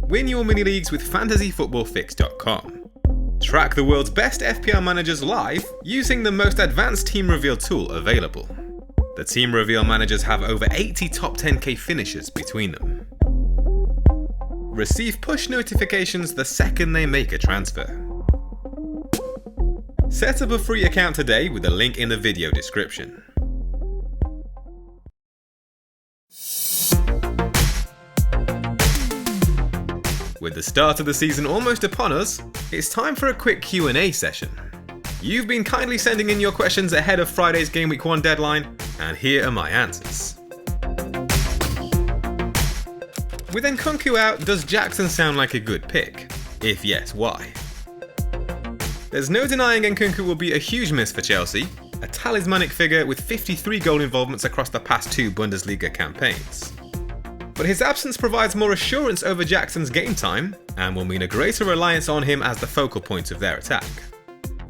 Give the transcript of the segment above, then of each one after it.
Win your mini leagues with fantasyfootballfix.com. Track the world's best FPL managers live using the most advanced team reveal tool available. The team reveal managers have over 80 top 10k finishers between them. Receive push notifications the second they make a transfer. Set up a free account today with the link in the video description. With the start of the season almost upon us, it's time for a quick Q&A session. You've been kindly sending in your questions ahead of Friday's Gameweek 1 deadline, and here are my answers. With Nkunku out, does Jackson sound like a good pick? If yes, why? There's no denying Nkunku will be a huge miss for Chelsea, a talismanic figure with 53 goal involvements across the past 2 Bundesliga campaigns. But his absence provides more assurance over Jackson's game time, and will mean a greater reliance on him as the focal point of their attack.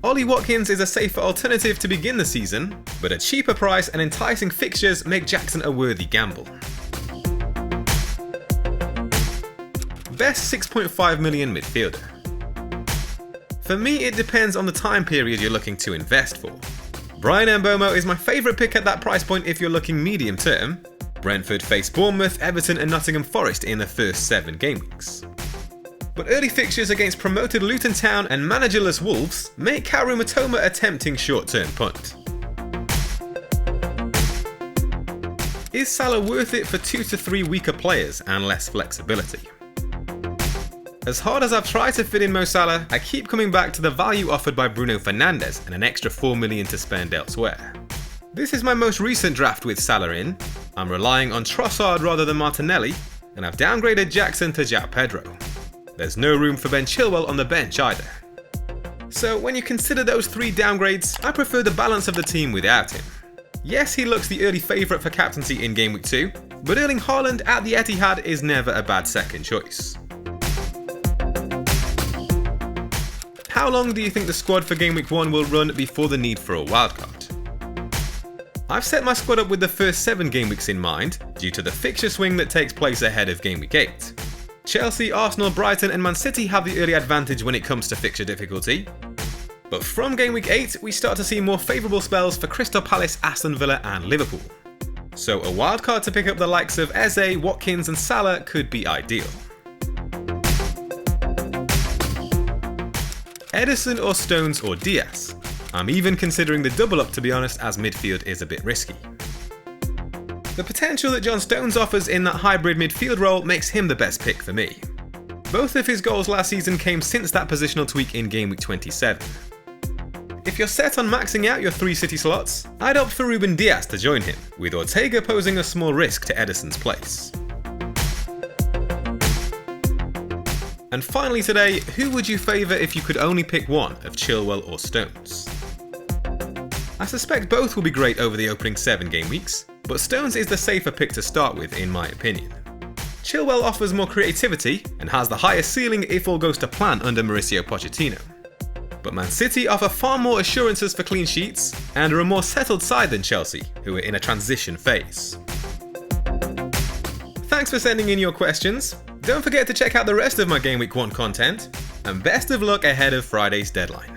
Ollie Watkins is a safer alternative to begin the season, but a cheaper price and enticing fixtures make Jackson a worthy gamble. Best 6.5 million midfielder. For me, it depends on the time period you're looking to invest for. Brian Mbeumo is my favourite pick at that price point if you're looking medium term. Brentford face Bournemouth, Everton and Nottingham Forest in the first 7 game weeks. But early fixtures against promoted Luton Town and managerless Wolves make Kaoru Mitoma a tempting short-term punt. Is Salah worth it for 2 to 3 weaker players and less flexibility? As hard as I've tried to fit in Mo Salah, I keep coming back to the value offered by Bruno Fernandes and an extra $4 million to spend elsewhere. This is my most recent draft with Salah in. I'm relying on Trossard rather than Martinelli, and I've downgraded Jackson to João Pedro. There's no room for Ben Chilwell on the bench either. So when you consider those 3 downgrades, I prefer the balance of the team without him. Yes, he looks the early favourite for captaincy in Game Week 2, but Erling Haaland at the Etihad is never a bad second choice. How long do you think the squad for Game Week 1 will run before the need for a wildcard? I've set my squad up with the first 7 game weeks in mind, due to the fixture swing that takes place ahead of Game Week 8. Chelsea, Arsenal, Brighton and Man City have the early advantage when it comes to fixture difficulty. But from Game Week 8, we start to see more favourable spells for Crystal Palace, Aston Villa and Liverpool. So a wildcard to pick up the likes of Eze, Watkins and Salah could be ideal. Ederson or Stones or Diaz? I'm even considering the double up to be honest, as midfield is a bit risky. The potential that John Stones offers in that hybrid midfield role makes him the best pick for me. Both of his goals last season came since that positional tweak in Game Week 27. If you're set on maxing out your 3 City slots, I'd opt for Ruben Diaz to join him, with Ortega posing a small risk to Ederson's place. And finally today, who would you favour if you could only pick one of Chilwell or Stones? I suspect both will be great over the opening 7 game weeks, but Stones is the safer pick to start with in my opinion. Chilwell offers more creativity and has the highest ceiling if all goes to plan under Mauricio Pochettino. But Man City offer far more assurances for clean sheets and are a more settled side than Chelsea, who are in a transition phase. Thanks for sending in your questions. Don't forget to check out the rest of my Game Week 1 content, and best of luck ahead of Friday's deadline.